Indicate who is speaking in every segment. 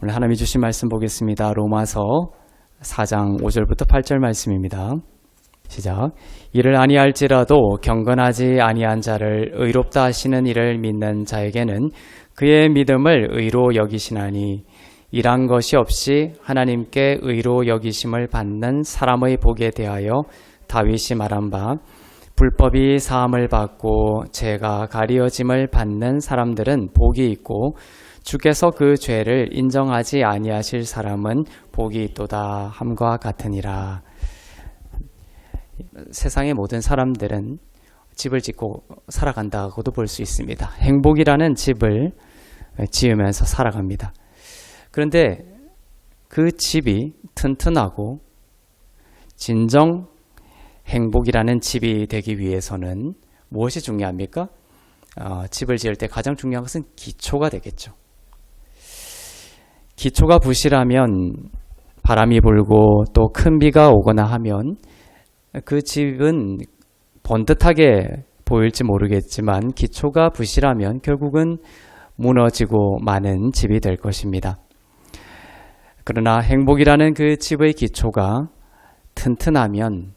Speaker 1: 오늘 하나님이 주신 말씀 보겠습니다. 로마서 4장 5절부터 8절 말씀입니다. 시작. 이를 아니할지라도 경건하지 아니한 자를 의롭다 하시는 이를 믿는 자에게는 그의 믿음을 의로 여기시나니 이란 것이 없이 하나님께 의로 여기심을 받는 사람의 복에 대하여 다윗이 말한 바 불법이 사함을 받고 죄가 가리어짐을 받는 사람들은 복이 있고 주께서 그 죄를 인정하지 아니하실 사람은 복이 있도다 함과 같으니라. 세상의 모든 사람들은 집을 짓고 살아간다고도 볼 수 있습니다. 행복이라는 집을 지으면서 살아갑니다. 그런데 그 집이 튼튼하고 진정 행복이라는 집이 되기 위해서는 무엇이 중요합니까? 집을 지을 때 가장 중요한 것은 기초가 되겠죠. 기초가 부실하면 바람이 불고 또 큰 비가 오거나 하면 그 집은 번듯하게 보일지 모르겠지만 기초가 부실하면 결국은 무너지고 마는 집이 될 것입니다. 그러나 행복이라는 그 집의 기초가 튼튼하면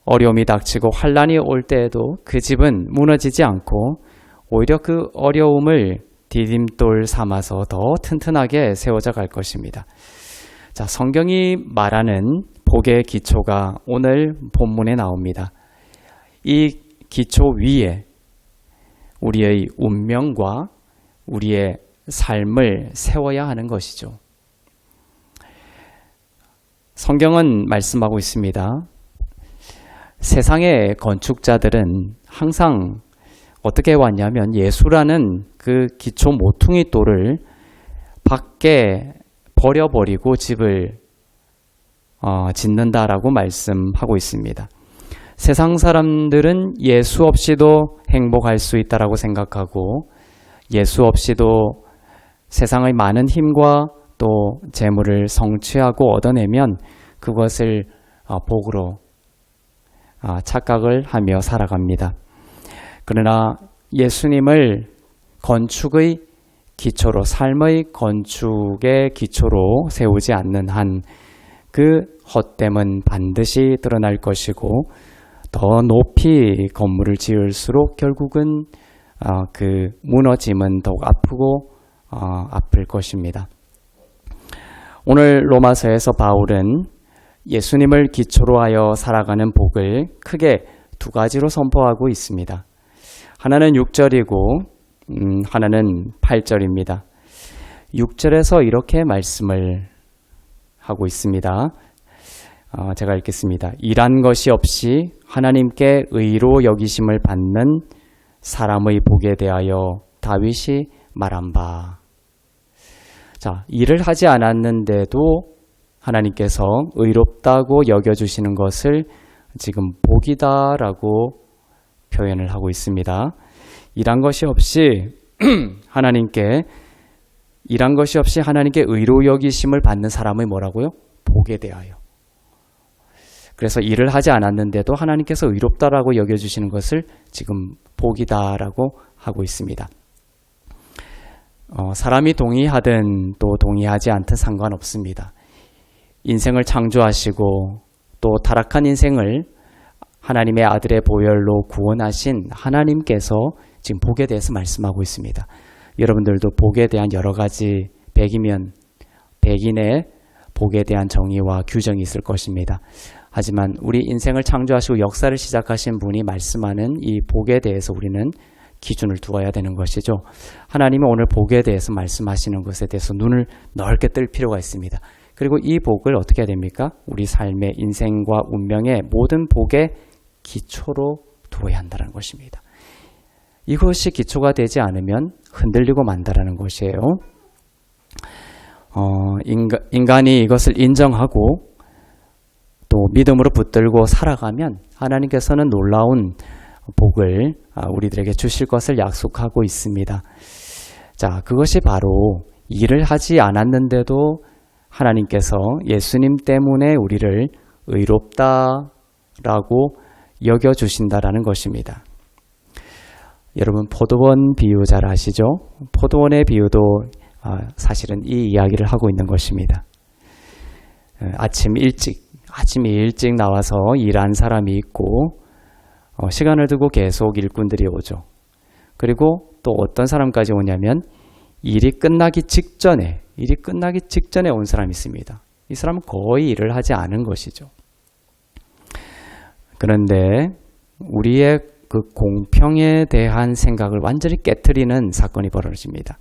Speaker 1: 어려움이 닥치고 환난이 올 때에도 그 집은 무너지지 않고 오히려 그 어려움을 디딤돌 삼아서 더 튼튼하게 세워져 갈 것입니다. 자, 성경이 말하는 복의 기초가 오늘 본문에 나옵니다. 이 기초 위에 우리의 운명과 우리의 삶을 세워야 하는 것이죠. 성경은 말씀하고 있습니다. 세상의 건축자들은 항상 어떻게 왔냐면 예수라는 그 기초 모퉁이 돌을 밖에 버려버리고 집을 짓는다라고 말씀하고 있습니다. 세상 사람들은 예수 없이도 행복할 수 있다라고 생각하고 예수 없이도 세상의 많은 힘과 또 재물을 성취하고 얻어내면 그것을 복으로 착각을 하며 살아갑니다. 그러나 예수님을 건축의 기초로, 삶의 건축의 기초로 세우지 않는 한 그 헛됨은 반드시 드러날 것이고 더 높이 건물을 지을수록 결국은 그 무너짐은 더욱 아프고 아플 것입니다. 오늘 로마서에서 바울은 예수님을 기초로 하여 살아가는 복을 크게 두 가지로 선포하고 있습니다. 하나는 6절이고 하나는 8절입니다. 6절에서 이렇게 말씀을 하고 있습니다. 제가 읽겠습니다. 일한 것이 없이 하나님께 의로 여기심을 받는 사람의 복에 대하여 다윗이 말한 바. 자, 일을 하지 않았는데도 하나님께서 의롭다고 여겨주시는 것을 지금 복이다라고 표현을 하고 있습니다. 일한 것이 없이 하나님께 의로 여기심을 받는 사람의 뭐라고요? 복에 대하여. 그래서 일을 하지 않았는데도 하나님께서 의롭다라고 여겨주시는 것을 지금 복이다라고 하고 있습니다. 사람이 동의하든 또 동의하지 않든 상관없습니다. 인생을 창조하시고 또 타락한 인생을 하나님의 아들의 보혈로 구원하신 하나님께서 지금 복에 대해서 말씀하고 있습니다. 여러분들도 복에 대한 여러 가지 100이면 100인의 복에 대한 정의와 규정이 있을 것입니다. 하지만 우리 인생을 창조하시고 역사를 시작하신 분이 말씀하는 이 복에 대해서 우리는 기준을 두어야 되는 것이죠. 하나님은 오늘 복에 대해서 말씀하시는 것에 대해서 눈을 넓게 뜰 필요가 있습니다. 그리고 이 복을 어떻게 해야 됩니까? 우리 삶의 인생과 운명의 모든 복의 기초로 두어야 한다는 것입니다. 이것이 기초가 되지 않으면 흔들리고 만다라는 것이에요. 인간이 이것을 인정하고 또 믿음으로 붙들고 살아가면 하나님께서는 놀라운 복을 우리들에게 주실 것을 약속하고 있습니다. 자, 그것이 바로 일을 하지 않았는데도 하나님께서 예수님 때문에 우리를 의롭다라고 여겨주신다라는 것입니다. 여러분 포도원 비유 잘 아시죠? 포도원의 비유도 사실은 이 이야기를 하고 있는 것입니다. 아침에 일찍 나와서 일한 사람이 있고 시간을 두고 계속 일꾼들이 오죠. 그리고 또 어떤 사람까지 오냐면 일이 끝나기 직전에 온 사람이 있습니다. 이 사람은 거의 일을 하지 않은 것이죠. 그런데 우리의 그 공평에 대한 생각을 완전히 깨트리는 사건이 벌어집니다.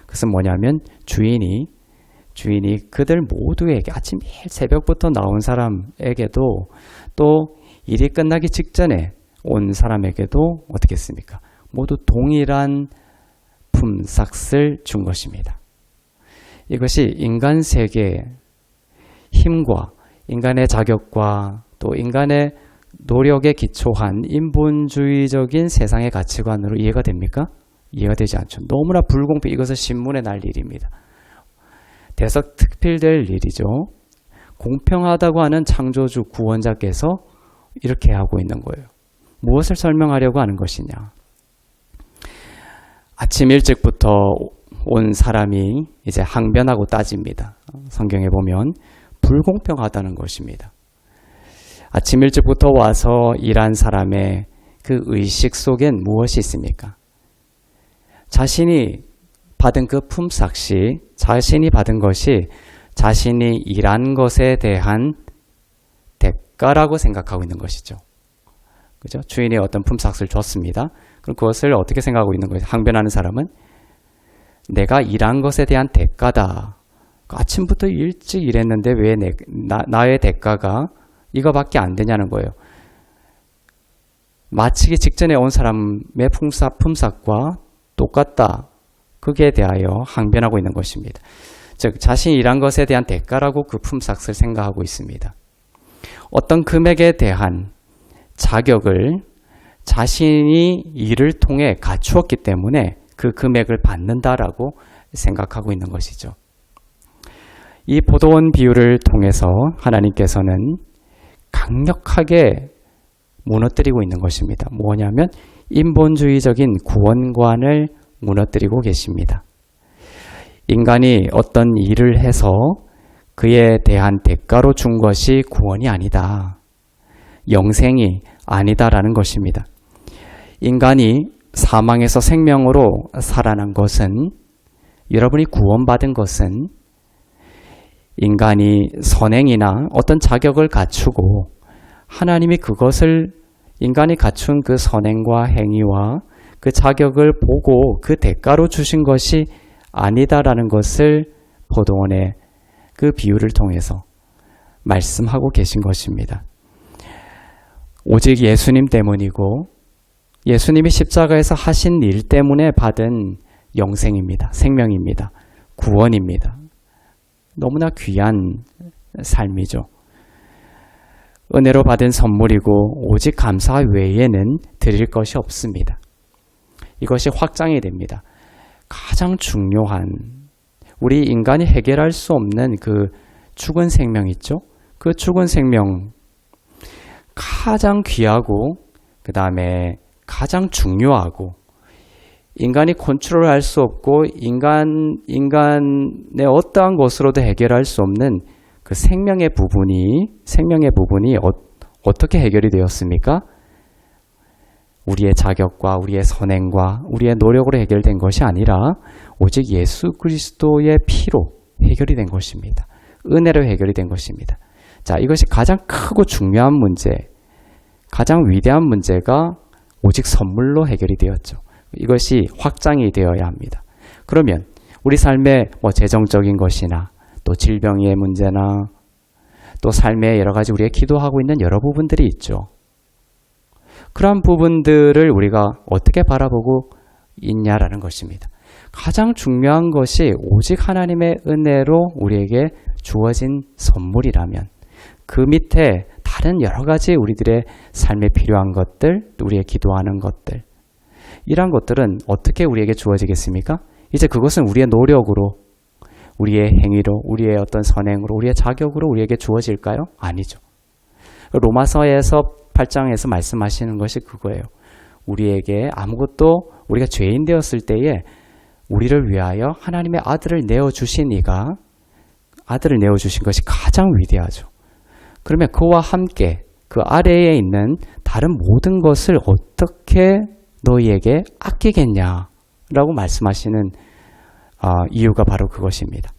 Speaker 1: 그것은 뭐냐면 주인이 그들 모두에게 아침 새벽부터 나온 사람에게도 또 일이 끝나기 직전에 온 사람에게도 어떻게 했습니까? 모두 동일한 품삯을 준 것입니다. 이것이 인간 세계의 힘과 인간의 자격과 또 인간의 노력에 기초한 인본주의적인 세상의 가치관으로 이해가 됩니까? 이해가 되지 않죠. 너무나 불공평, 이것은 신문에 날 일입니다. 대서특필될 일이죠. 공평하다고 하는 창조주 구원자께서 이렇게 하고 있는 거예요. 무엇을 설명하려고 하는 것이냐? 아침 일찍부터 온 사람이 이제 항변하고 따집니다. 성경에 보면 불공평하다는 것입니다. 아침 일찍부터 와서 일한 사람의 그 의식 속엔 무엇이 있습니까? 자신이 받은 그 품삯이, 자신이 받은 것이 자신이 일한 것에 대한 대가라고 생각하고 있는 것이죠. 그죠? 주인이 어떤 품삯을 줬습니다. 그럼 그것을 어떻게 생각하고 있는 거예요? 항변하는 사람은 내가 일한 것에 대한 대가다. 아침부터 일찍 일했는데 왜 나의 대가가 이거밖에 안 되냐는 거예요. 마치기 직전에 온 사람의 품삯과 똑같다. 거기에 대하여 항변하고 있는 것입니다. 즉 자신이 일한 것에 대한 대가라고 그 품삯을 생각하고 있습니다. 어떤 금액에 대한 자격을 자신이 일을 통해 갖추었기 때문에 그 금액을 받는다라고 생각하고 있는 것이죠. 이 포도원 비유를 통해서 하나님께서는 강력하게 무너뜨리고 있는 것입니다. 뭐냐면 인본주의적인 구원관을 무너뜨리고 계십니다. 인간이 어떤 일을 해서 그에 대한 대가로 준 것이 구원이 아니다. 영생이 아니다라는 것입니다. 인간이 사망에서 생명으로 살아난 것은, 여러분이 구원받은 것은 인간이 선행이나 어떤 자격을 갖추고 하나님이 그것을 인간이 갖춘 그 선행과 행위와 그 자격을 보고 그 대가로 주신 것이 아니다라는 것을 포도원의 그 비유를 통해서 말씀하고 계신 것입니다. 오직 예수님 때문이고 예수님이 십자가에서 하신 일 때문에 받은 영생입니다. 생명입니다. 구원입니다. 너무나 귀한 삶이죠. 은혜로 받은 선물이고 오직 감사 외에는 드릴 것이 없습니다. 이것이 확장이 됩니다. 가장 중요한, 우리 인간이 해결할 수 없는 그 죽은 생명 있죠? 그 죽은 생명, 가장 귀하고 그 다음에 가장 중요하고 인간이 컨트롤할 수 없고 인간의 어떠한 것으로도 해결할 수 없는 그 생명의 부분이 어떻게 해결이 되었습니까? 우리의 자격과 우리의 선행과 우리의 노력으로 해결된 것이 아니라 오직 예수 그리스도의 피로 해결이 된 것입니다. 은혜로 해결이 된 것입니다. 자, 이것이 가장 크고 중요한 문제, 가장 위대한 문제가 오직 선물로 해결이 되었죠. 이것이 확장이 되어야 합니다. 그러면 우리 삶의 재정적인 것이나 또 질병의 문제나 또 삶의 여러 가지 우리가 기도하고 있는 여러 부분들이 있죠. 그러한 부분들을 우리가 어떻게 바라보고 있냐라는 것입니다. 가장 중요한 것이 오직 하나님의 은혜로 우리에게 주어진 선물이라면 그 밑에 다른 여러 가지 우리들의 삶에 필요한 것들, 우리의 기도하는 것들, 이러한 것들은 어떻게 우리에게 주어지겠습니까? 이제 그것은 우리의 노력으로, 우리의 행위로, 우리의 어떤 선행으로, 우리의 자격으로 우리에게 주어질까요? 아니죠. 로마서에서 8장에서 말씀하시는 것이 그거예요. 우리에게 아무것도, 우리가 죄인 되었을 때에 우리를 위하여 하나님의 아들을 내어주신 이가 아들을 내어주신 것이 가장 위대하죠. 그러면 그와 함께 그 아래에 있는 다른 모든 것을 어떻게 너희에게 아끼겠냐라고 말씀하시는 이유가 바로 그것입니다.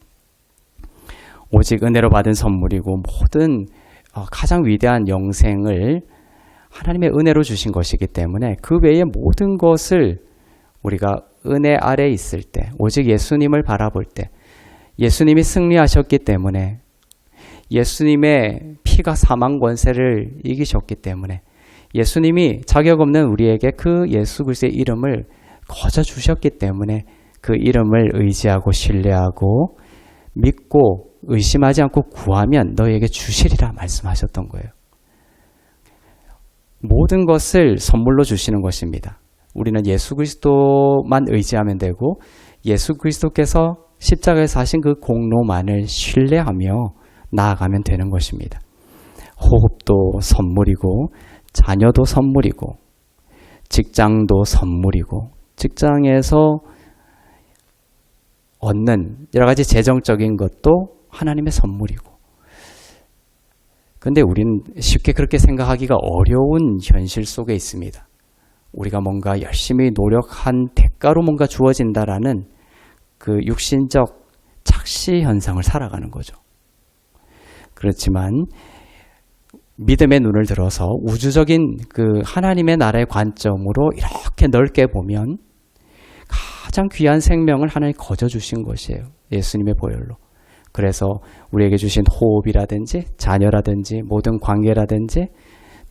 Speaker 1: 오직 은혜로 받은 선물이고 모든 가장 위대한 영생을 하나님의 은혜로 주신 것이기 때문에 그 외의 모든 것을 우리가 은혜 아래 있을 때, 오직 예수님을 바라볼 때, 예수님이 승리하셨기 때문에, 예수님의 피가 사망 권세를 이기셨기 때문에, 예수님이 자격 없는 우리에게 그 예수 그리스도의 이름을 거저 주셨기 때문에 그 이름을 의지하고 신뢰하고 믿고 의심하지 않고 구하면 너희에게 주시리라 말씀하셨던 거예요. 모든 것을 선물로 주시는 것입니다. 우리는 예수 그리스도만 의지하면 되고 예수 그리스도께서 십자가에서 하신 그 공로만을 신뢰하며 나아가면 되는 것입니다. 호흡도 선물이고 자녀도 선물이고 직장도 선물이고 직장에서 얻는 여러 가지 재정적인 것도 하나님의 선물이고, 근데 우리는 쉽게 그렇게 생각하기가 어려운 현실 속에 있습니다. 우리가 뭔가 열심히 노력한 대가로 뭔가 주어진다라는 그 육신적 착시 현상을 살아가는 거죠. 그렇지만 믿음의 눈을 들어서 우주적인 그 하나님의 나라의 관점으로 이렇게 넓게 보면 가장 귀한 생명을 하나님 거저 주신 것이에요. 예수님의 보혈로. 그래서 우리에게 주신 호흡이라든지 자녀라든지 모든 관계라든지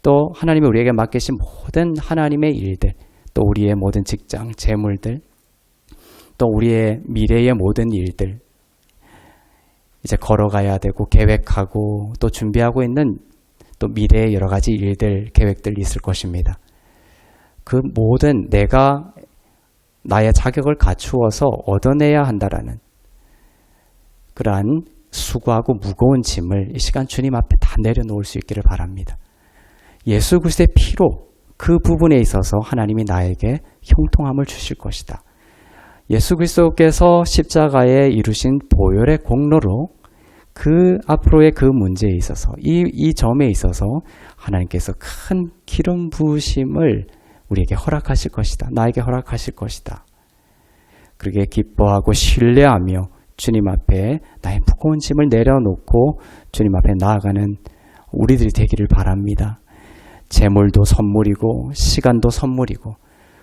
Speaker 1: 또 하나님이 우리에게 맡기신 모든 하나님의 일들, 또 우리의 모든 직장, 재물들, 또 우리의 미래의 모든 일들, 이제 걸어가야 되고 계획하고 또 준비하고 있는 또 미래의 여러 가지 일들, 계획들이 있을 것입니다. 그 모든 내가 나의 자격을 갖추어서 얻어내야 한다라는 그러한 수고하고 무거운 짐을 이 시간 주님 앞에 다 내려놓을 수 있기를 바랍니다. 예수 그리스도의 피로 그 부분에 있어서 하나님이 나에게 형통함을 주실 것이다. 예수 그리스도께서 십자가에 이루신 보혈의 공로로 그 앞으로의 그 문제에 있어서 이 점에 있어서 하나님께서 큰 기름 부으심을 우리에게 허락하실 것이다. 나에게 허락하실 것이다. 그렇게 기뻐하고 신뢰하며 주님 앞에 나의 무거운 짐을 내려놓고 주님 앞에 나아가는 우리들이 되기를 바랍니다. 재물도 선물이고 시간도 선물이고,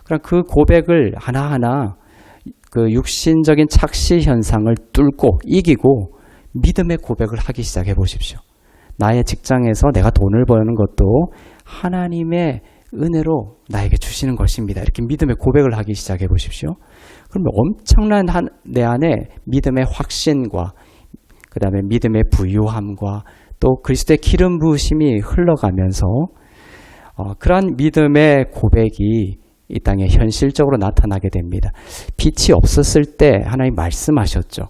Speaker 1: 그럼 그 고백을 하나하나 그 육신적인 착시 현상을 뚫고 이기고 믿음의 고백을 하기 시작해 보십시오. 나의 직장에서 내가 돈을 버는 것도 하나님의 은혜로 나에게 주시는 것입니다. 이렇게 믿음의 고백을 하기 시작해 보십시오. 그러면 엄청난 내 안에 믿음의 확신과 그 다음에 믿음의 부유함과 또 그리스도의 기름 부으심이 흘러가면서 그러한 믿음의 고백이 이 땅에 현실적으로 나타나게 됩니다. 빛이 없었을 때 하나님 말씀하셨죠.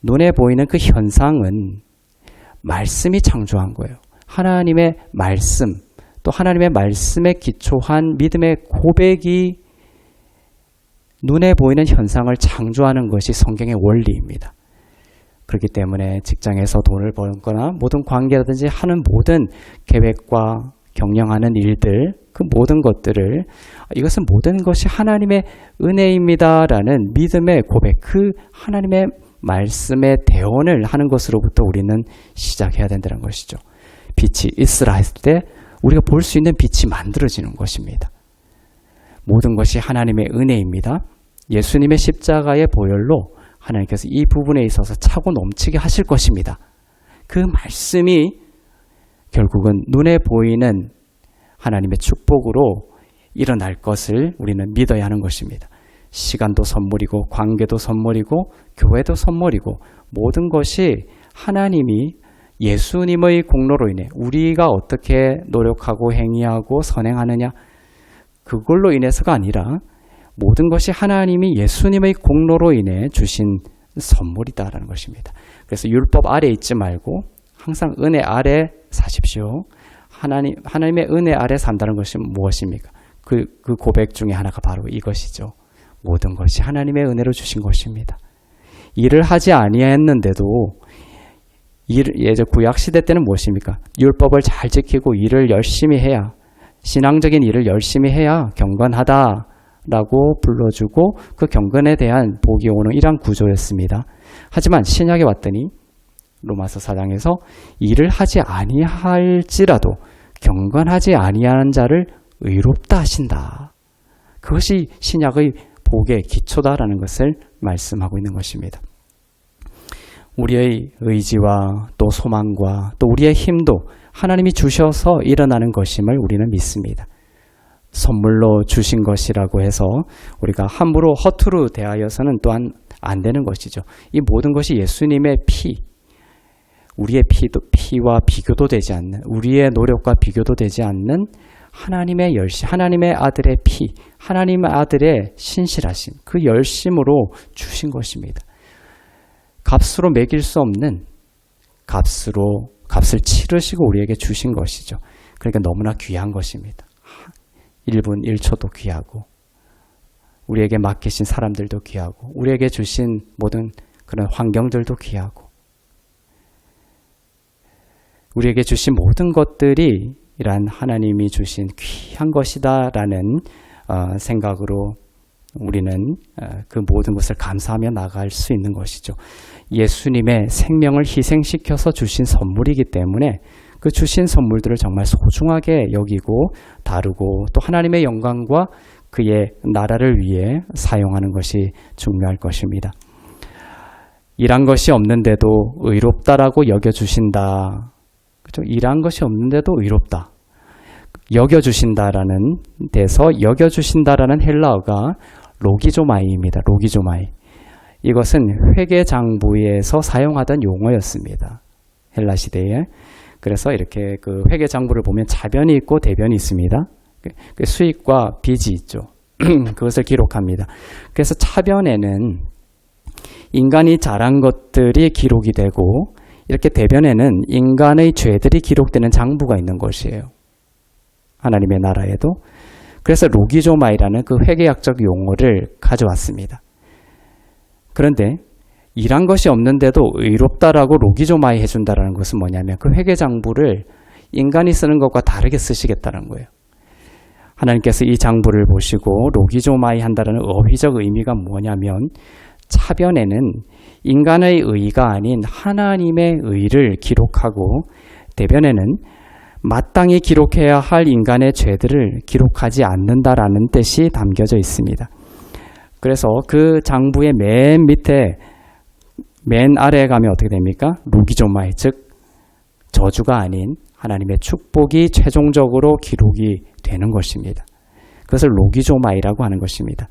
Speaker 1: 눈에 보이는 그 현상은 말씀이 창조한 거예요. 하나님의 말씀, 또 하나님의 말씀에 기초한 믿음의 고백이 눈에 보이는 현상을 창조하는 것이 성경의 원리입니다. 그렇기 때문에 직장에서 돈을 벌거나 모든 관계라든지 하는 모든 계획과 경영하는 일들, 그 모든 것들을 이것은 모든 것이 하나님의 은혜입니다라는 믿음의 고백, 그 하나님의 말씀의 대언을 하는 것으로부터 우리는 시작해야 된다는 것이죠. 빛이 있으라 했을 때 우리가 볼 수 있는 빛이 만들어지는 것입니다. 모든 것이 하나님의 은혜입니다. 예수님의 십자가의 보혈로 하나님께서 이 부분에 있어서 차고 넘치게 하실 것입니다. 그 말씀이 결국은 눈에 보이는 하나님의 축복으로 일어날 것을 우리는 믿어야 하는 것입니다. 시간도 선물이고 관계도 선물이고 교회도 선물이고 모든 것이 하나님이 예수님의 공로로 인해 우리가 어떻게 노력하고 행위하고 선행하느냐 그걸로 인해서가 아니라 모든 것이 하나님이 예수님의 공로로 인해 주신 선물이다라는 것입니다. 그래서 율법 아래 있지 말고 항상 은혜 아래 사십시오. 하나님의 은혜 아래 산다는 것이 무엇입니까? 그 고백 중에 하나가 바로 이것이죠. 모든 것이 하나님의 은혜로 주신 것입니다. 일을 하지 아니했는데도 예전 구약 시대 때는 무엇입니까? 율법을 잘 지키고 일을 열심히 해야, 신앙적인 일을 열심히 해야 경건하다라고 불러주고 그 경건에 대한 복이 오는 이러한 구조였습니다. 하지만 신약에 왔더니 로마서 4장에서 일을 하지 아니할지라도 경건하지 아니하는 자를 의롭다 하신다. 그것이 신약의 복의 기초다라는 것을 말씀하고 있는 것입니다. 우리의 의지와 또 소망과 또 우리의 힘도 하나님이 주셔서 일어나는 것임을 우리는 믿습니다. 선물로 주신 것이라고 해서 우리가 함부로 허투루 대하여서는 또한 안 되는 것이죠. 이 모든 것이 예수님의 우리의 피와 비교도 되지 않는, 우리의 노력과 비교도 되지 않는 하나님의 열심, 하나님의 아들의 피, 하나님의 아들의 신실하심, 그 열심으로 주신 것입니다. 값으로 매길 수 없는 값을 치르시고 우리에게 주신 것이죠. 그러니까 너무나 귀한 것입니다. 1분 1초도 귀하고, 우리에게 맡기신 사람들도 귀하고, 우리에게 주신 모든 그런 환경들도 귀하고, 우리에게 주신 모든 것들이 이러한 하나님이 주신 귀한 것이다라는 생각으로 우리는 그 모든 것을 감사하며 나갈 수 있는 것이죠. 예수님의 생명을 희생시켜서 주신 선물이기 때문에 그 주신 선물들을 정말 소중하게 여기고 다루고 또 하나님의 영광과 그의 나라를 위해 사용하는 것이 중요할 것입니다. 일한 것이 없는데도 의롭다라고 여겨주신다. 그렇죠? 일한 것이 없는데도 의롭다. 여겨주신다라는 데서 여겨주신다라는 헬라어가 로기조마이입니다. 로기조마이. 이것은 회계장부에서 사용하던 용어였습니다. 헬라 시대에. 그래서 이렇게 그 회계장부를 보면 차변이 있고 대변이 있습니다. 그 수익과 빚이 있죠. 그것을 기록합니다. 그래서 차변에는 인간이 잘한 것들이 기록이 되고 이렇게 대변에는 인간의 죄들이 기록되는 장부가 있는 것이에요. 하나님의 나라에도. 그래서 로기조마이라는 그 회계학적 용어를 가져왔습니다. 그런데 일한 것이 없는데도 의롭다라고 로기조마이 해준다라는 것은 뭐냐면 그 회계장부를 인간이 쓰는 것과 다르게 쓰시겠다는 거예요. 하나님께서 이 장부를 보시고 로기조마이 한다는 어휘적 의미가 뭐냐면 차변에는 인간의 의가 아닌 하나님의 의를 기록하고 대변에는 마땅히 기록해야 할 인간의 죄들을 기록하지 않는다라는 뜻이 담겨져 있습니다. 그래서 그 장부의 맨 밑에 맨 아래에 가면 어떻게 됩니까? 로기조마이, 즉 저주가 아닌 하나님의 축복이 최종적으로 기록이 되는 것입니다. 그것을 로기조마이라고 하는 것입니다.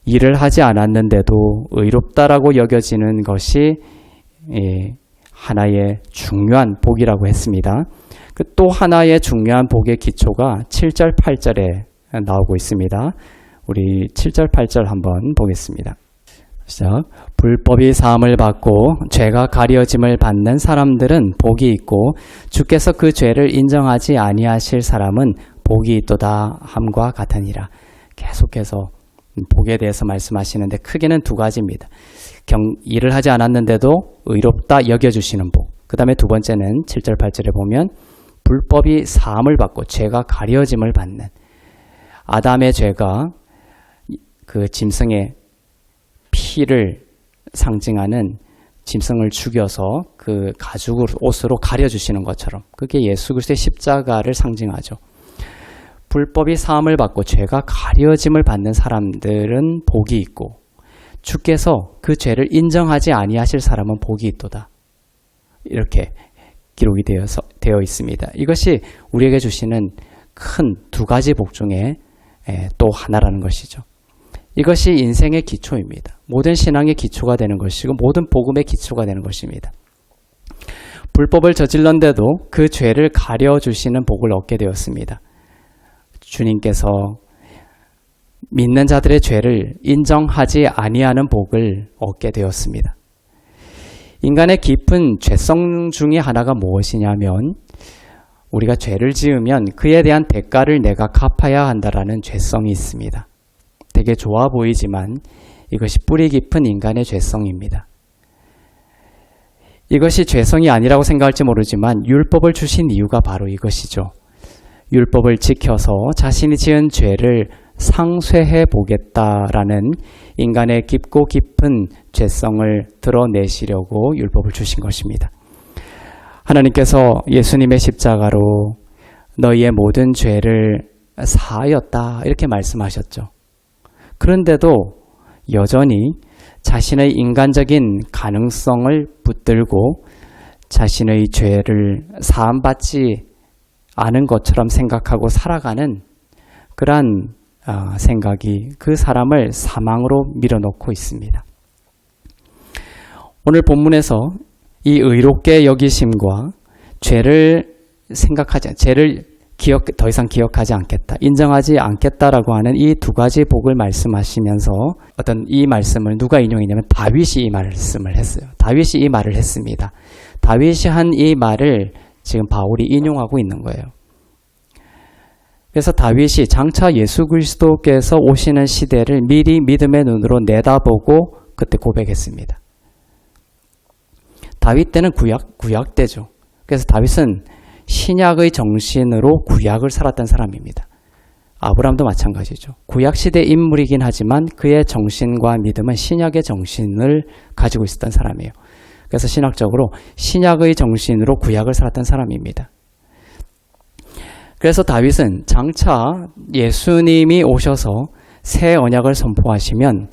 Speaker 1: 일을 하지 않았는데도 의롭다라고 여겨지는 것이 하나의 중요한 복이라고 했습니다. 또 하나의 중요한 복의 기초가 7절, 8절에 나오고 있습니다. 우리 7절, 8절 한번 보겠습니다. 시작. 불법이 사함을 받고 죄가 가려짐을 받는 사람들은 복이 있고 주께서 그 죄를 인정하지 아니하실 사람은 복이 있도다 함과 같으니라. 계속해서 복에 대해서 말씀하시는데 크게는 두 가지입니다. 일을 하지 않았는데도 의롭다 여겨주시는 복. 그 다음에 두 번째는 7절, 8절에 보면 불법이 사함을 받고 죄가 가려짐을 받는, 아담의 죄가 그 짐승의 피를 상징하는 짐승을 죽여서 그 가죽 옷으로 가려주시는 것처럼 그게 예수 그리스도의 십자가를 상징하죠. 불법이 사함을 받고 죄가 가려짐을 받는 사람들은 복이 있고 주께서 그 죄를 인정하지 아니하실 사람은 복이 있도다. 이렇게 기록이 되어 있습니다. 이것이 우리에게 주시는 큰 두 가지 복 중에 또 하나라는 것이죠. 이것이 인생의 기초입니다. 모든 신앙의 기초가 되는 것이고 모든 복음의 기초가 되는 것입니다. 불법을 저질렀는데도 그 죄를 가려주시는 복을 얻게 되었습니다. 주님께서 믿는 자들의 죄를 인정하지 아니하는 복을 얻게 되었습니다. 인간의 깊은 죄성 중에 하나가 무엇이냐면 우리가 죄를 지으면 그에 대한 대가를 내가 갚아야 한다라는 죄성이 있습니다. 되게 좋아 보이지만 이것이 뿌리 깊은 인간의 죄성입니다. 이것이 죄성이 아니라고 생각할지 모르지만 율법을 주신 이유가 바로 이것이죠. 율법을 지켜서 자신이 지은 죄를 상쇄해 보겠다라는 인간의 깊고 깊은 죄성을 드러내시려고 율법을 주신 것입니다. 하나님께서 예수님의 십자가로 너희의 모든 죄를 사하였다 이렇게 말씀하셨죠. 그런데도 여전히 자신의 인간적인 가능성을 붙들고 자신의 죄를 사함받지 않은 것처럼 생각하고 살아가는 그러한 생각이 그 사람을 사망으로 밀어넣고 있습니다. 오늘 본문에서 이 의롭게 여기심과 죄를 더 이상 기억하지 않겠다, 인정하지 않겠다라고 하는 이 두 가지 복을 말씀하시면서 이 말씀을 누가 인용했냐면 다윗이 이 말씀을 했어요. 다윗이 이 말을 했습니다. 다윗이 한 이 말을 지금 바울이 인용하고 있는 거예요. 그래서 다윗이 장차 예수 그리스도께서 오시는 시대를 미리 믿음의 눈으로 내다보고 그때 고백했습니다. 다윗 때는 구약 때죠. 그래서 다윗은 신약의 정신으로 구약을 살았던 사람입니다. 아브라함도 마찬가지죠. 구약 시대 인물이긴 하지만 그의 정신과 믿음은 신약의 정신을 가지고 있었던 사람이에요. 그래서 신학적으로 신약의 정신으로 구약을 살았던 사람입니다. 그래서 다윗은 장차 예수님이 오셔서 새 언약을 선포하시면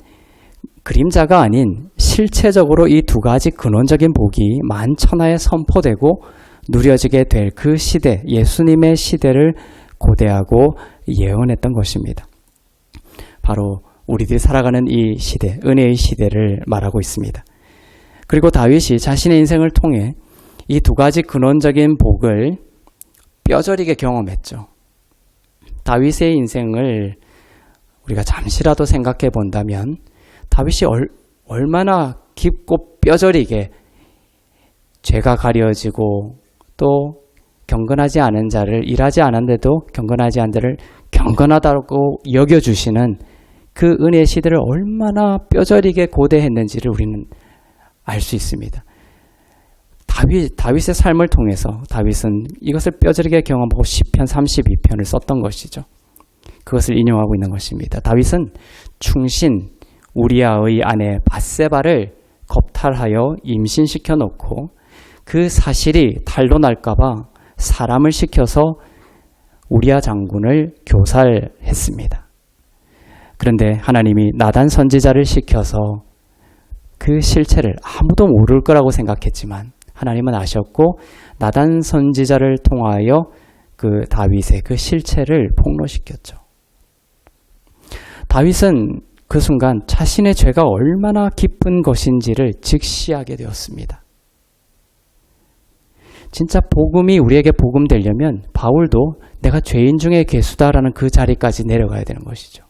Speaker 1: 그림자가 아닌 실체적으로 이 두 가지 근원적인 복이 만천하에 선포되고 누려지게 될 그 시대, 예수님의 시대를 고대하고 예언했던 것입니다. 바로 우리들이 살아가는 이 시대, 은혜의 시대를 말하고 있습니다. 그리고 다윗이 자신의 인생을 통해 이 두 가지 근원적인 복을 뼈저리게 경험했죠. 다윗의 인생을 우리가 잠시라도 생각해 본다면 다윗이 얼마나 깊고 뼈저리게 죄가 가려지고 또 경건하지 않은 자를, 일하지 않았는데도 경건하지 않은 자를 경건하다고 여겨주시는 그 은혜의 시대를 얼마나 뼈저리게 고대했는지를 우리는 알 수 있습니다. 다윗의 삶을 통해서 다윗은 이것을 뼈저리게 경험하고 시편 32편을 썼던 것이죠. 그것을 인용하고 있는 것입니다. 다윗은 충신 우리아의 아내 밧세바를 겁탈하여 임신시켜 놓고 그 사실이 탈로 날까봐 사람을 시켜서 우리아 장군을 교살했습니다. 그런데 하나님이 나단 선지자를 시켜서 그 실체를 아무도 모를 거라고 생각했지만 하나님은 아셨고 나단 선지자를 통하여 그 다윗의 그 실체를 폭로시켰죠. 다윗은 그 순간 자신의 죄가 얼마나 깊은 것인지를 직시하게 되었습니다. 진짜 복음이 우리에게 복음 되려면 바울도 내가 죄인 중에 괴수다라는 그 자리까지 내려가야 되는 것이죠.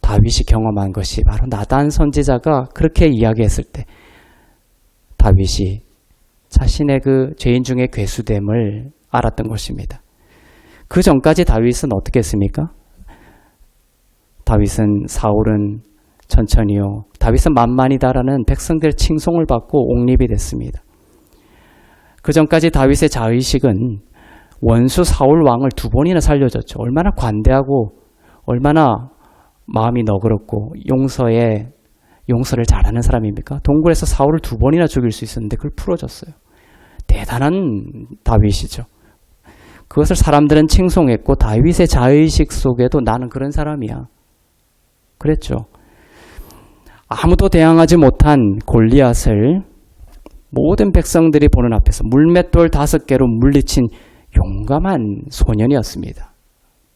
Speaker 1: 다윗이 경험한 것이 바로 나단 선지자가 그렇게 이야기했을 때 다윗이 자신의 그 죄인 중에 괴수됨을 알았던 것입니다. 그 전까지 다윗은 어떻게 했습니까? 사울은 천천히요. 다윗은 만만이다라는 백성들의 칭송을 받고 옹립이 됐습니다. 그 전까지 다윗의 자의식은 원수 사울 왕을 2번이나 살려줬죠. 얼마나 관대하고 얼마나 마음이 너그럽고 용서를 잘하는 사람입니까? 동굴에서 사울을 2번이나 죽일 수 있었는데 그걸 풀어줬어요. 대단한 다윗이죠. 그것을 사람들은 칭송했고 다윗의 자의식 속에도 나는 그런 사람이야. 그랬죠. 아무도 대항하지 못한 골리앗을 모든 백성들이 보는 앞에서 물맷돌 5개로 물리친 용감한 소년이었습니다.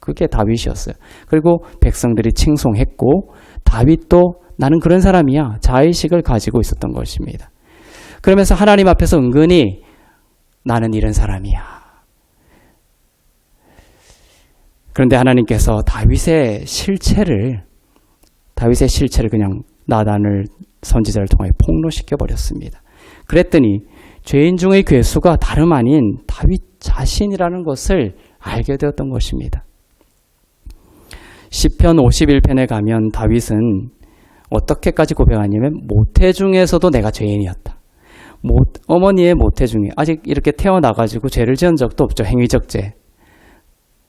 Speaker 1: 그게 다윗이었어요. 그리고 백성들이 칭송했고 다윗도 나는 그런 사람이야. 자의식을 가지고 있었던 것입니다. 그러면서 하나님 앞에서 은근히 나는 이런 사람이야. 그런데 하나님께서 다윗의 실체를 그냥 나단을 선지자를 통해 폭로시켜 버렸습니다. 그랬더니 죄인 중의 괴수가 다름 아닌 다윗 자신이라는 것을 알게 되었던 것입니다. 시편 51편에 가면 다윗은 어떻게까지 고백하냐면 모태 중에서도 내가 죄인이었다. 어머니의 모태 중에 아직 이렇게 태어나가지고 죄를 지은 적도 없죠. 행위적 죄.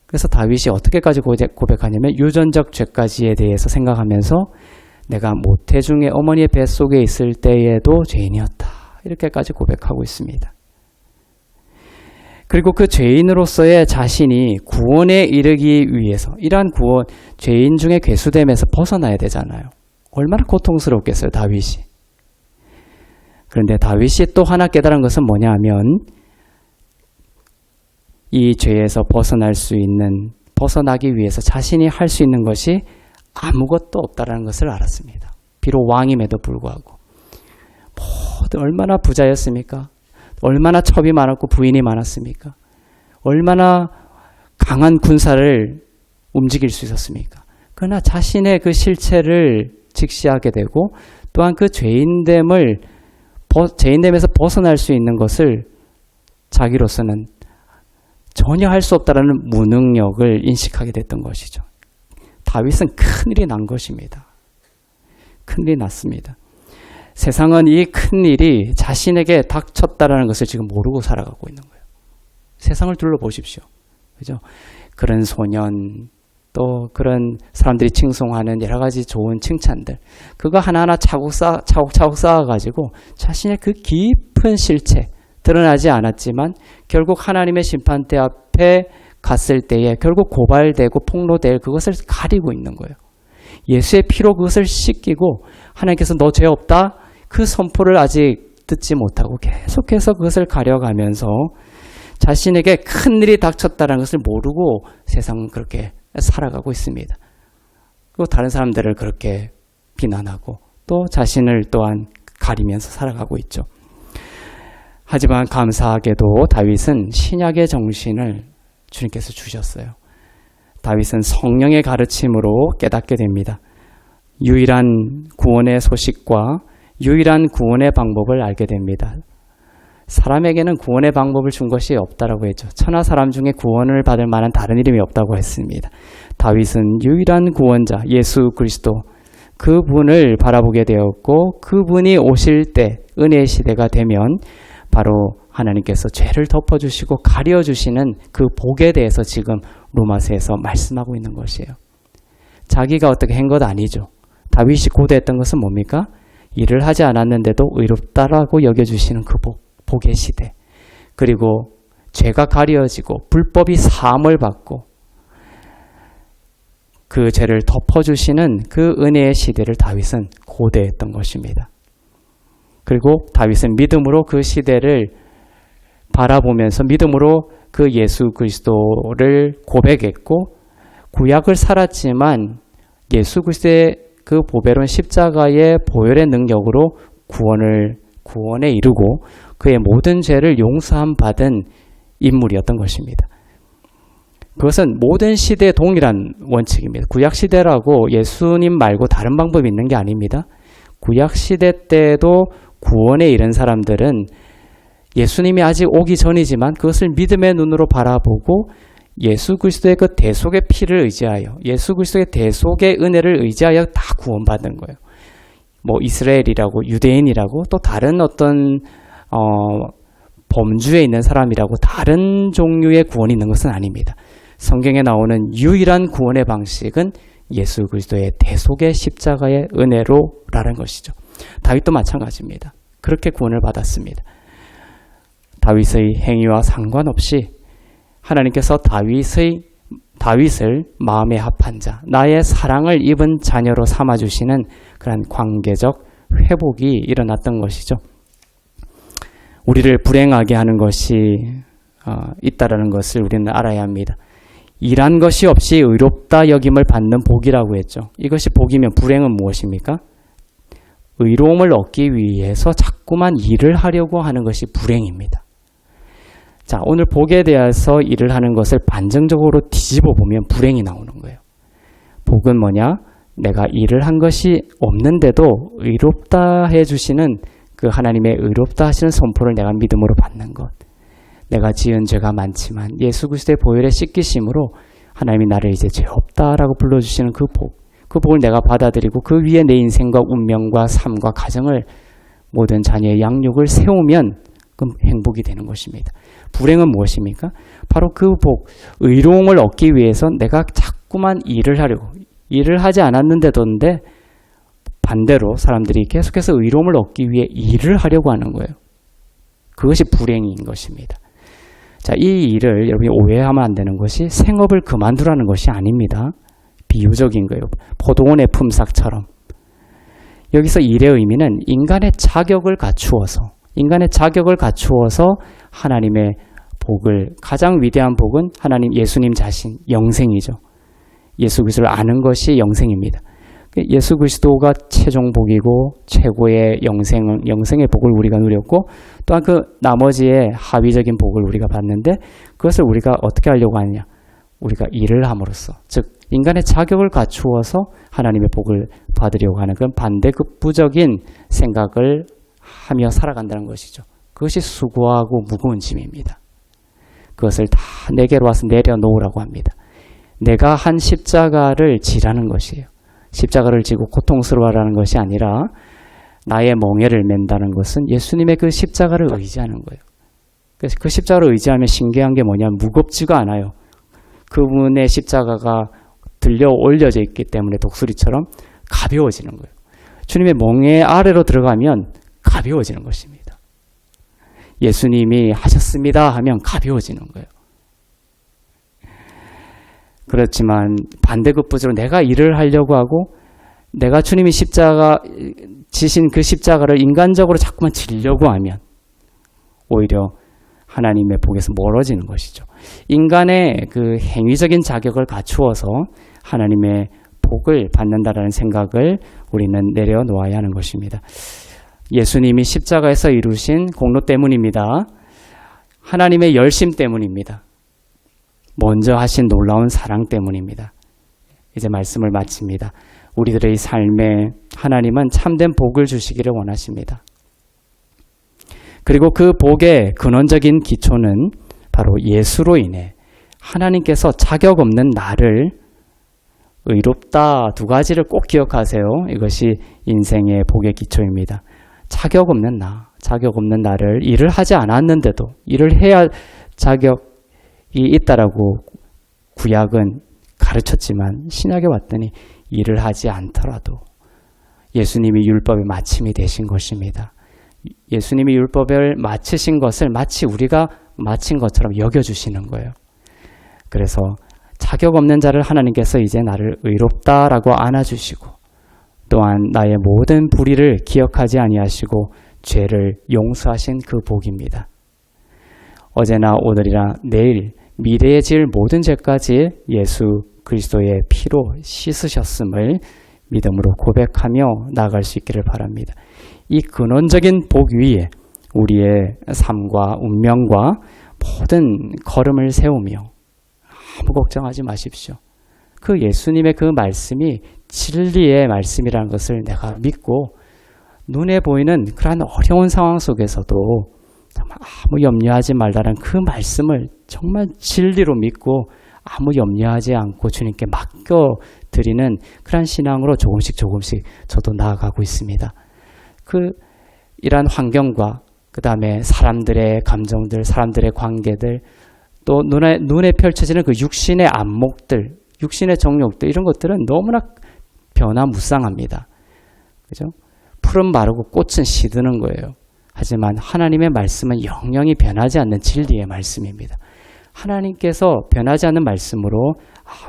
Speaker 1: 그래서 다윗이 어떻게까지 고백하냐면 유전적 죄까지에 대해서 생각하면서 내가 모태 중에 어머니의 뱃속에 있을 때에도 죄인이었다. 이렇게까지 고백하고 있습니다. 그리고 그 죄인으로서의 자신이 구원에 이르기 위해서 이러한 구원, 죄인 중에 괴수됨에서 벗어나야 되잖아요. 얼마나 고통스럽겠어요, 다윗이. 그런데 다윗이 또 하나 깨달은 것은 뭐냐 하면 이 죄에서 벗어나기 위해서 자신이 할 수 있는 것이 아무것도 없다는 것을 알았습니다. 비록 왕임에도 불구하고. 얼마나 부자였습니까? 얼마나 첩이 많았고 부인이 많았습니까? 얼마나 강한 군사를 움직일 수 있었습니까? 그러나 자신의 그 실체를 직시하게 되고 또한 그 죄인됨에서 벗어날 수 있는 것을 자기로서는 전혀 할 수 없다라는 무능력을 인식하게 됐던 것이죠. 다윗은 큰일이 난 것입니다. 큰일이 났습니다. 세상은 이 큰일이 자신에게 닥쳤다라는 것을 지금 모르고 살아가고 있는 거예요. 세상을 둘러보십시오. 그죠? 그런 소년, 또 그런 사람들이 칭송하는 여러 가지 좋은 칭찬들. 그거 하나하나 차곡차곡 쌓아가지고 자신의 그 깊은 실체, 드러나지 않았지만 결국 하나님의 심판대 앞에 갔을 때에 결국 고발되고 폭로될 그것을 가리고 있는 거예요. 예수의 피로 그것을 씻기고 하나님께서 너 죄 없다? 그 선포를 아직 듣지 못하고 계속해서 그것을 가려가면서 자신에게 큰일이 닥쳤다는 것을 모르고 세상은 그렇게 살아가고 있습니다. 그리고 다른 사람들을 그렇게 비난하고 또 자신을 또한 가리면서 살아가고 있죠. 하지만 감사하게도 다윗은 신약의 정신을 주님께서 주셨어요. 다윗은 성령의 가르침으로 깨닫게 됩니다. 유일한 구원의 소식과 유일한 구원의 방법을 알게 됩니다. 사람에게는 구원의 방법을 준 것이 없다라고 했죠. 천하 사람 중에 구원을 받을 만한 다른 이름이 없다고 했습니다. 다윗은 유일한 구원자 예수 그리스도 그분을 바라보게 되었고 그분이 오실 때 은혜의 시대가 되면 바로 하나님께서 죄를 덮어주시고 가려주시는 그 복에 대해서 지금 로마서에서 말씀하고 있는 것이에요. 자기가 어떻게 한 것 아니죠. 다윗이 고대했던 것은 뭡니까? 일을 하지 않았는데도 의롭다라고 여겨주시는 그 복의 시대. 그리고 죄가 가려지고 불법이 사함을 받고 그 죄를 덮어주시는 그 은혜의 시대를 다윗은 고대했던 것입니다. 그리고 다윗은 믿음으로 그 시대를 바라보면서 믿음으로 그 예수 그리스도를 고백했고 구약을 살았지만 예수 그리스도의 그 보배로운 십자가의 보혈의 능력으로 구원에 이르고 그의 모든 죄를 용서함 받은 인물이었던 것입니다. 그것은 모든 시대에 동일한 원칙입니다. 구약 시대라고 예수님 말고 다른 방법이 있는 게 아닙니다. 구약 시대 때도 구원에 이른 사람들은 예수님이 아직 오기 전이지만 그것을 믿음의 눈으로 바라보고 예수 그리스도의 그 대속의 피를 의지하여 예수 그리스도의 대속의 은혜를 의지하여 다 구원받는 거예요. 뭐 이스라엘이라고 유대인이라고 또 다른 어떤 범주에 있는 사람이라고 다른 종류의 구원이 있는 것은 아닙니다. 성경에 나오는 유일한 구원의 방식은 예수 그리스도의 대속의 십자가의 은혜로라는 것이죠. 다윗도 마찬가지입니다. 그렇게 구원을 받았습니다. 다윗의 행위와 상관없이 하나님께서 다윗을 마음에 합한 자, 나의 사랑을 입은 자녀로 삼아주시는 그런 관계적 회복이 일어났던 것이죠. 우리를 불행하게 하는 것이 있다라는 것을 우리는 알아야 합니다. 일한 것이 없이 의롭다 여김을 받는 복이라고 했죠. 이것이 복이면 불행은 무엇입니까? 의로움을 얻기 위해서 자꾸만 일을 하려고 하는 것이 불행입니다. 자, 오늘 복에 대해서 일을 하는 것을 반증적으로 뒤집어 보면 불행이 나오는 거예요. 복은 뭐냐? 내가 일을 한 것이 없는데도 의롭다 해주시는 그 하나님의 의롭다 하시는 선포를 내가 믿음으로 받는 것. 내가 지은 죄가 많지만 예수 그리스도의 보혈의 씻기심으로 하나님이 나를 이제 죄 없다라고 불러주시는 그 복, 그 복을 내가 받아들이고 그 위에 내 인생과 운명과 삶과 가정을 모든 자녀의 양육을 세우면 그 행복이 되는 것입니다. 불행은 무엇입니까? 바로 그 복, 의로움을 얻기 위해서 내가 자꾸만 일을 하려고, 일을 하지 않았는데도인데 반대로 사람들이 계속해서 의로움을 얻기 위해 일을 하려고 하는 거예요. 그것이 불행인 것입니다. 자, 이 일을 여러분이 오해하면 안 되는 것이 생업을 그만두라는 것이 아닙니다. 비유적인 거예요. 포도원의 품삯처럼. 여기서 일의 의미는 인간의 자격을 갖추어서 하나님의 복을, 가장 위대한 복은 하나님 예수님 자신, 영생이죠. 예수 그리스도를 아는 것이 영생입니다. 예수 그리스도가 최종 복이고 최고의 영생의 복을 우리가 누렸고, 또한 그 나머지의 하위적인 복을 우리가 받는데, 그것을 우리가 어떻게 하려고 하느냐? 우리가 일을 함으로써, 즉 인간의 자격을 갖추어서 하나님의 복을 받으려고 하는 그런 반대급부적인 생각을 하며 살아간다는 것이죠. 그것이 수고하고 무거운 짐입니다. 그것을 다 내게로 와서 내려놓으라고 합니다. 내가 한 십자가를 지라는 것이에요. 십자가를 지고 고통스러워하라는 것이 아니라 나의 멍에를 맨다는 것은 예수님의 그 십자가를 의지하는 거예요. 그래서 그 십자가를 의지하면 신기한 게 뭐냐면 무겁지가 않아요. 그분의 십자가가 들려 올려져 있기 때문에 독수리처럼 가벼워지는 거예요. 주님의 멍에 아래로 들어가면 가벼워지는 것입니다. 예수님이 하셨습니다 하면 가벼워지는 거예요. 그렇지만 반대급부적으로 내가 일을 하려고 하고 내가 주님이 십자가 지신 그 십자가를 인간적으로 자꾸만 지려고 하면 오히려 하나님의 복에서 멀어지는 것이죠. 인간의 그 행위적인 자격을 갖추어서 하나님의 복을 받는다라는 생각을 우리는 내려놓아야 하는 것입니다. 예수님이 십자가에서 이루신 공로 때문입니다. 하나님의 열심 때문입니다. 먼저 하신 놀라운 사랑 때문입니다. 이제 말씀을 마칩니다. 우리들의 삶에 하나님은 참된 복을 주시기를 원하십니다. 그리고 그 복의 근원적인 기초는 바로 예수로 인해 하나님께서 자격 없는 나를 의롭다, 두 가지를 꼭 기억하세요. 이것이 인생의 복의 기초입니다. 자격 없는 나를 일을 하지 않았는데도 일을 해야 자격이 있다라고 구약은 가르쳤지만 신약에 왔더니 일을 하지 않더라도 예수님이 율법의 마침이 되신 것입니다. 예수님이 율법을 마치신 것을 마치 우리가 마친 것처럼 여겨주시는 거예요. 그래서 자격 없는 자를 하나님께서 이제 나를 의롭다라고 안아주시고 또한 나의 모든 불의를 기억하지 아니하시고 죄를 용서하신 그 복입니다. 어제나 오늘이나 내일 미래에 지을 모든 죄까지 예수 그리스도의 피로 씻으셨음을 믿음으로 고백하며 나아갈 수 있기를 바랍니다. 이 근원적인 복 위에 우리의 삶과 운명과 모든 걸음을 세우며 아무 걱정하지 마십시오. 그 예수님의 그 말씀이 진리의 말씀이라는 것을 내가 믿고 눈에 보이는 그러한 어려운 상황 속에서도 정말 아무 염려하지 말라는 그 말씀을 정말 진리로 믿고 아무 염려하지 않고 주님께 맡겨드리는 그러한 신앙으로 조금씩 저도 나아가고 있습니다. 이러한 환경과 그 다음에 사람들의 감정들, 사람들의 관계들, 또 눈에 펼쳐지는 그 육신의 안목들, 육신의 정욕들, 이런 것들은 너무나 변화무쌍합니다. 그죠? 풀은 마르고 꽃은 시드는 거예요. 하지만 하나님의 말씀은 영영이 변하지 않는 진리의 말씀입니다. 하나님께서 변하지 않는 말씀으로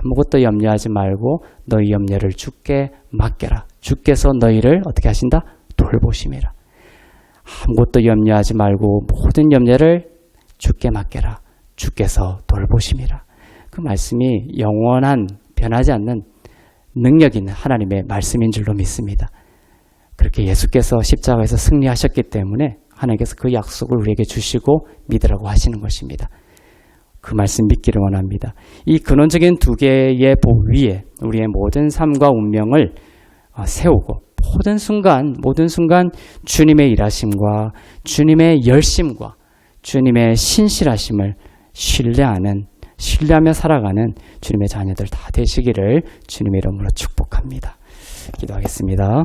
Speaker 1: 아무것도 염려하지 말고 너희 염려를 주께 맡겨라. 주께서 너희를 어떻게 하신다? 돌보심이라. 아무것도 염려하지 말고 모든 염려를 주께 맡겨라. 주께서 돌보심이라. 그 말씀이 영원한 변하지 않는 능력 있는 하나님의 말씀인 줄로 믿습니다. 그렇게 예수께서 십자가에서 승리하셨기 때문에 하나님께서 그 약속을 우리에게 주시고 믿으라고 하시는 것입니다. 그 말씀 믿기를 원합니다. 이 근원적인 두 개의 복 위에 우리의 모든 삶과 운명을 세우고 모든 순간 주님의 일하심과 주님의 열심과 주님의 신실하심을 신뢰하는 신뢰하며 살아가는 주님의 자녀들 다 되시기를 주님의 이름으로 축복합니다. 기도하겠습니다.